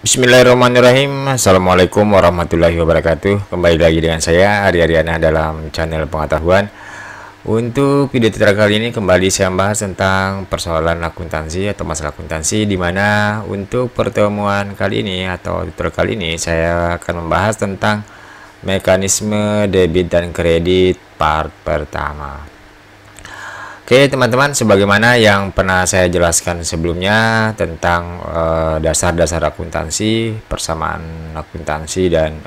Bismillahirrahmanirrahim. Assalamualaikum warahmatullahi wabarakatuh. Kembali lagi dengan saya Ari Ariana dalam channel pengetahuan. Untuk video tutorial kali ini kembali saya membahas tentang persoalan akuntansi atau masalah akuntansi, di mana untuk pertemuan kali ini atau tutorial kali ini saya akan membahas tentang mekanisme debit dan kredit part pertama. Oke teman-teman, sebagaimana yang pernah saya jelaskan sebelumnya tentang dasar-dasar akuntansi, persamaan akuntansi, dan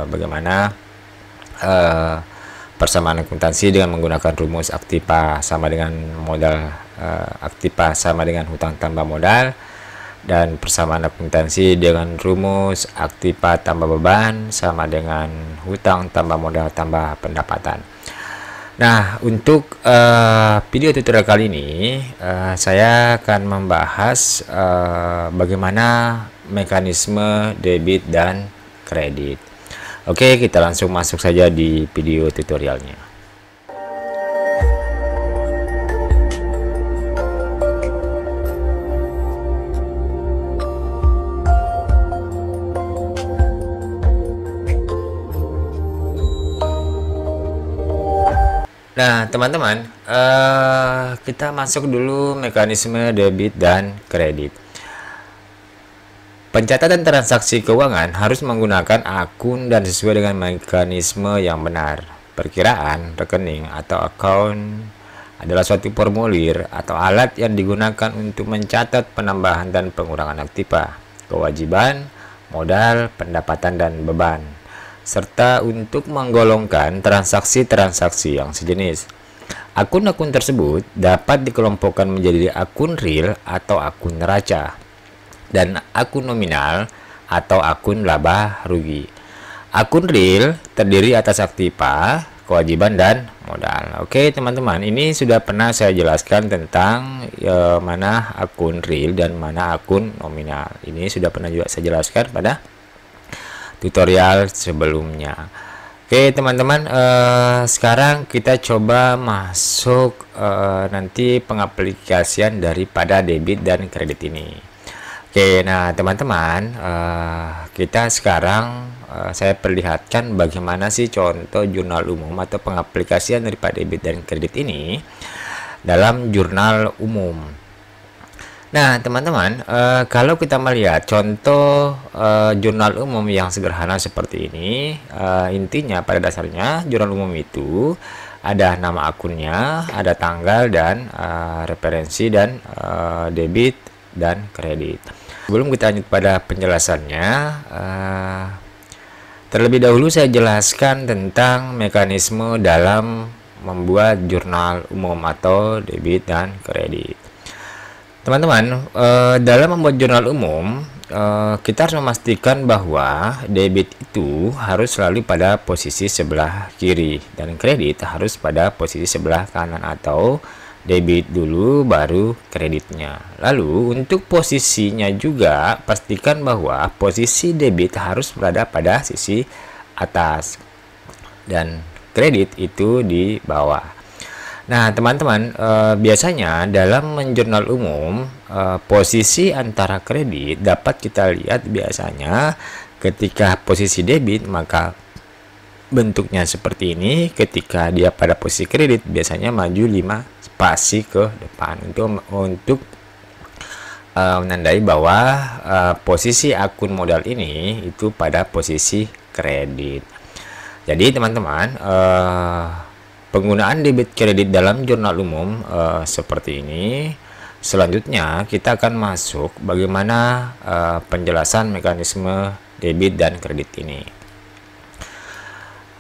bagaimana persamaan akuntansi dengan menggunakan rumus aktiva sama dengan modal, aktiva sama dengan hutang tambah modal, dan persamaan akuntansi dengan rumus aktiva tambah beban sama dengan hutang tambah modal tambah pendapatan. Nah, untuk video tutorial kali ini saya akan membahas bagaimana mekanisme debit dan kredit. Oke, kita langsung masuk saja di video tutorialnya. Nah, teman-teman, kita masuk dulu mekanisme debit dan kredit. Pencatatan transaksi keuangan harus menggunakan akun dan sesuai dengan mekanisme yang benar. Perkiraan rekening atau account adalah suatu formulir atau alat yang digunakan untuk mencatat penambahan dan pengurangan aktiva, kewajiban, modal, pendapatan, dan beban, serta untuk menggolongkan transaksi-transaksi yang sejenis. Akun-akun tersebut dapat dikelompokkan menjadi akun real atau akun neraca, dan akun nominal atau akun laba rugi. Akun real terdiri atas aktiva, kewajiban, dan modal. Oke teman-teman, ini sudah pernah saya jelaskan tentang mana akun real dan mana akun nominal. Ini sudah pernah juga saya jelaskan pada tutorial sebelumnya. Oke teman-teman, sekarang kita coba masuk nanti pengaplikasian daripada debit dan kredit ini. Oke, nah teman-teman, kita sekarang saya perlihatkan bagaimana sih contoh jurnal umum atau pengaplikasian daripada debit dan kredit ini dalam jurnal umum. Nah teman-teman, kalau kita melihat contoh jurnal umum yang sederhana seperti ini, intinya pada dasarnya jurnal umum itu ada nama akunnya, ada tanggal, dan referensi, dan debit dan kredit. Sebelum kita lanjut pada penjelasannya, terlebih dahulu saya jelaskan tentang mekanisme dalam membuat jurnal umum atau debit dan kredit. Teman-teman, dalam membuat jurnal umum, kita harus memastikan bahwa debit itu harus selalu pada posisi sebelah kiri dan kredit harus pada posisi sebelah kanan, atau debit dulu baru kreditnya. Lalu untuk posisinya juga pastikan bahwa posisi debit harus berada pada sisi atas dan kredit itu di bawah. Nah teman-teman, biasanya dalam menjurnal umum, posisi antara kredit dapat kita lihat biasanya ketika posisi debit maka bentuknya seperti ini, ketika dia pada posisi kredit biasanya maju 5 spasi ke depan untuk menandai bahwa posisi akun modal ini itu pada posisi kredit. Jadi teman-teman, penggunaan debit kredit dalam jurnal umum seperti ini. Selanjutnya kita akan masuk bagaimana penjelasan mekanisme debit dan kredit ini.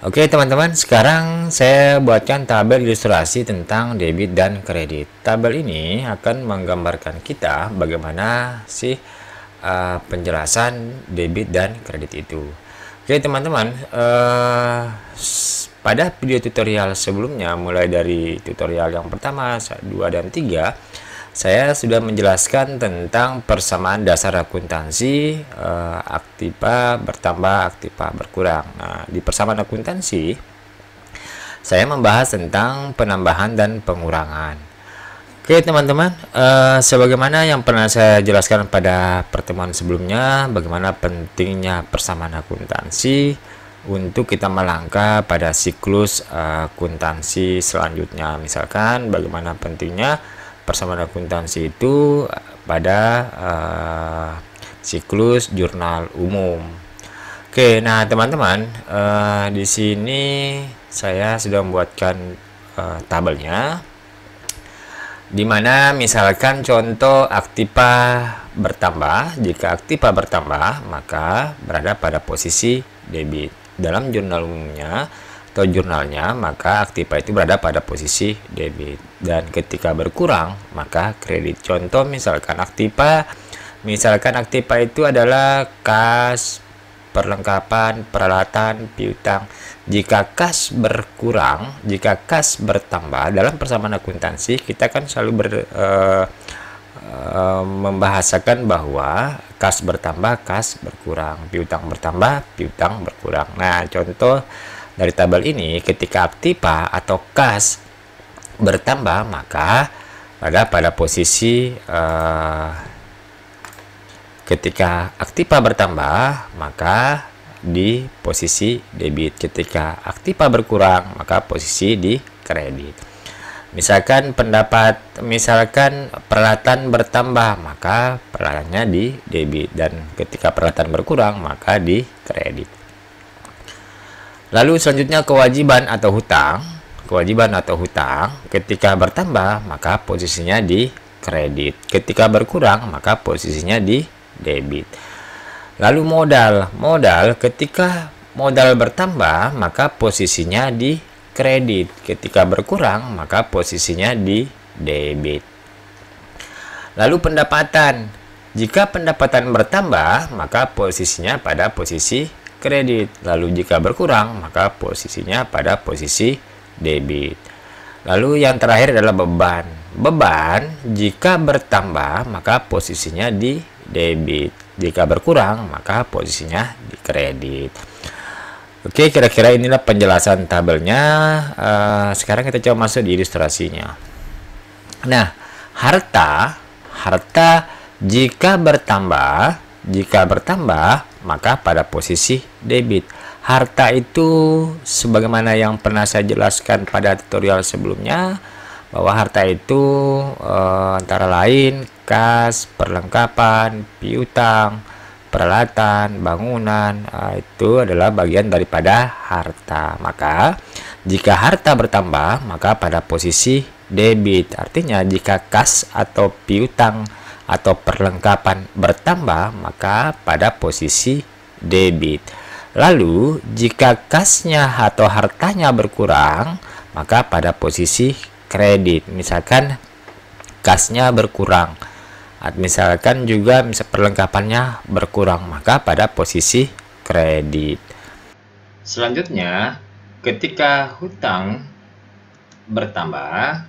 Oke teman-teman, sekarang saya buatkan tabel ilustrasi tentang debit dan kredit. Tabel ini akan menggambarkan kita bagaimana sih penjelasan debit dan kredit itu. Oke teman-teman, pada video tutorial sebelumnya, mulai dari tutorial yang pertama, 2, dan 3, saya sudah menjelaskan tentang persamaan dasar akuntansi, aktiva bertambah, aktiva berkurang. Nah, di persamaan akuntansi, saya membahas tentang penambahan dan pengurangan. Oke teman-teman, sebagaimana yang pernah saya jelaskan pada pertemuan sebelumnya, bagaimana pentingnya persamaan akuntansi untuk kita melangkah pada siklus akuntansi selanjutnya. Misalkan bagaimana pentingnya persamaan akuntansi itu pada siklus jurnal umum. Oke, nah teman-teman, di sini saya sudah membuatkan tabelnya, dimana misalkan contoh aktiva bertambah. Jika aktiva bertambah, maka berada pada posisi debit. Dalam jurnal umumnya atau jurnalnya, maka aktiva itu berada pada posisi debit. Dan ketika berkurang, maka kredit. Contoh misalkan aktiva itu adalah kas, perlengkapan, peralatan, piutang. Jika kas berkurang, jika kas bertambah, dalam persamaan akuntansi kita kan selalu membahasakan bahwa kas bertambah, kas berkurang, piutang bertambah, piutang berkurang. Nah, contoh dari tabel ini, ketika aktiva atau kas bertambah, maka pada posisi ketika aktiva bertambah, maka di posisi debit. Ketika aktiva berkurang, maka posisi di kredit. Misalkan peralatan bertambah, maka peralatannya di debit, dan ketika peralatan berkurang, maka di kredit. Lalu selanjutnya kewajiban atau hutang. Kewajiban atau hutang ketika bertambah, maka posisinya di kredit. Ketika berkurang, maka posisinya di debit. Lalu modal ketika modal bertambah, maka posisinya di kredit. Ketika berkurang, maka posisinya di debit. Lalu pendapatan, jika pendapatan bertambah, maka posisinya pada posisi kredit. Lalu jika berkurang, maka posisinya pada posisi debit. Lalu yang terakhir adalah beban jika bertambah, maka posisinya di debit. Jika berkurang, maka posisinya di kredit. Oke, kira-kira inilah penjelasan tabelnya. Sekarang kita coba masuk di ilustrasinya. Nah, harta jika bertambah, maka pada posisi debit. Harta itu sebagaimana yang pernah saya jelaskan pada tutorial sebelumnya, bahwa harta itu antara lain kas, perlengkapan, piutang, peralatan, bangunan, itu adalah bagian daripada harta. Maka jika harta bertambah, maka pada posisi debit. Artinya jika kas atau piutang atau perlengkapan bertambah, maka pada posisi debit. Lalu jika kasnya atau hartanya berkurang, maka pada posisi kredit. Misalkan kasnya berkurang, misalkan juga perlengkapannya berkurang, maka pada posisi kredit. Selanjutnya, ketika hutang bertambah,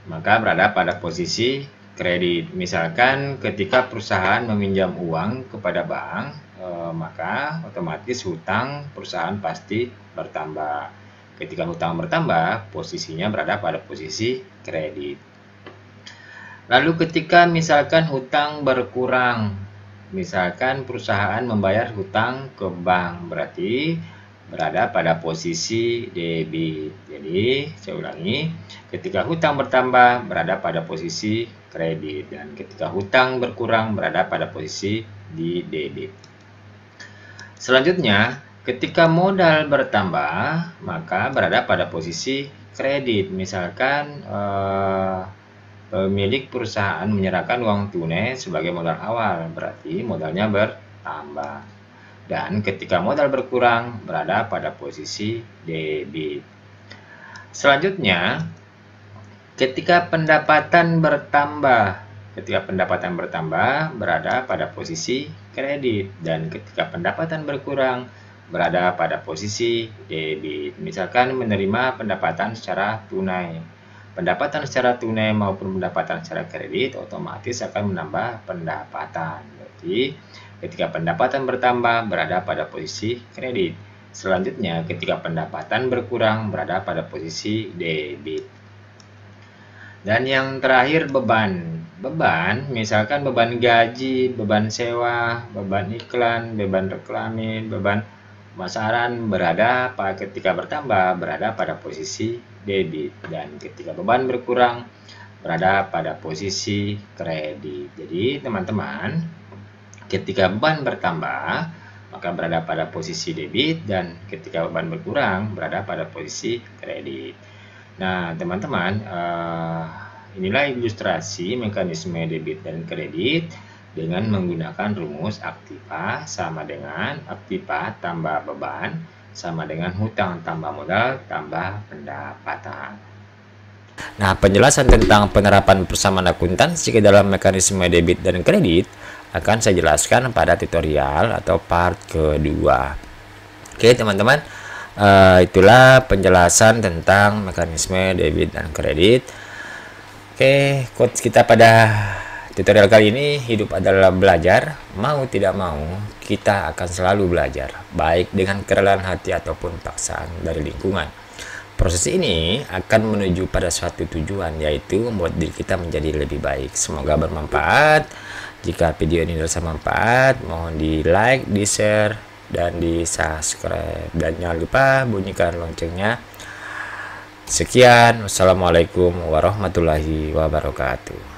maka berada pada posisi kredit. Misalkan ketika perusahaan meminjam uang kepada bank, maka otomatis hutang perusahaan pasti bertambah. Ketika hutang bertambah, posisinya berada pada posisi kredit. Lalu ketika misalkan hutang berkurang, misalkan perusahaan membayar hutang ke bank, berarti berada pada posisi debit. Jadi saya ulangi, ketika hutang bertambah berada pada posisi kredit, dan ketika hutang berkurang berada pada posisi di debit. Selanjutnya, ketika modal bertambah, maka berada pada posisi kredit. Misalkan pemilik perusahaan menyerahkan uang tunai sebagai modal awal, berarti modalnya bertambah. Dan ketika modal berkurang, berada pada posisi debit. Selanjutnya, ketika pendapatan bertambah, berada pada posisi kredit. Dan ketika pendapatan berkurang, berada pada posisi debit. Misalkan menerima pendapatan secara tunai. Pendapatan secara tunai maupun pendapatan secara kredit otomatis akan menambah pendapatan. Berarti ketika pendapatan bertambah berada pada posisi kredit. Selanjutnya ketika pendapatan berkurang berada pada posisi debit. Dan yang terakhir beban. Beban, misalkan beban gaji, beban sewa, beban iklan, beban reklame, beban pemasaran ketika bertambah berada pada posisi debit, dan ketika beban berkurang berada pada posisi kredit. Jadi teman-teman, ketika beban bertambah maka berada pada posisi debit, dan ketika beban berkurang berada pada posisi kredit. Nah teman-teman, inilah ilustrasi mekanisme debit dan kredit dengan menggunakan rumus aktiva sama dengan aktiva tambah beban sama dengan hutang tambah modal tambah pendapatan. Nah, penjelasan tentang penerapan persamaan akuntansi ke dalam mekanisme debit dan kredit akan saya jelaskan pada tutorial atau part kedua. Oke teman-teman, itulah penjelasan tentang mekanisme debit dan kredit. Oke, quotes kita pada tutorial kali ini, hidup adalah belajar, mau tidak mau kita akan selalu belajar, baik dengan kerelaan hati ataupun paksaan dari lingkungan. Proses ini akan menuju pada suatu tujuan, yaitu membuat diri kita menjadi lebih baik. Semoga bermanfaat. Jika video ini dirasa manfaat, mohon di like, di share, dan di subscribe. Dan jangan lupa bunyikan loncengnya. Sekian, wassalamualaikum warahmatullahi wabarakatuh.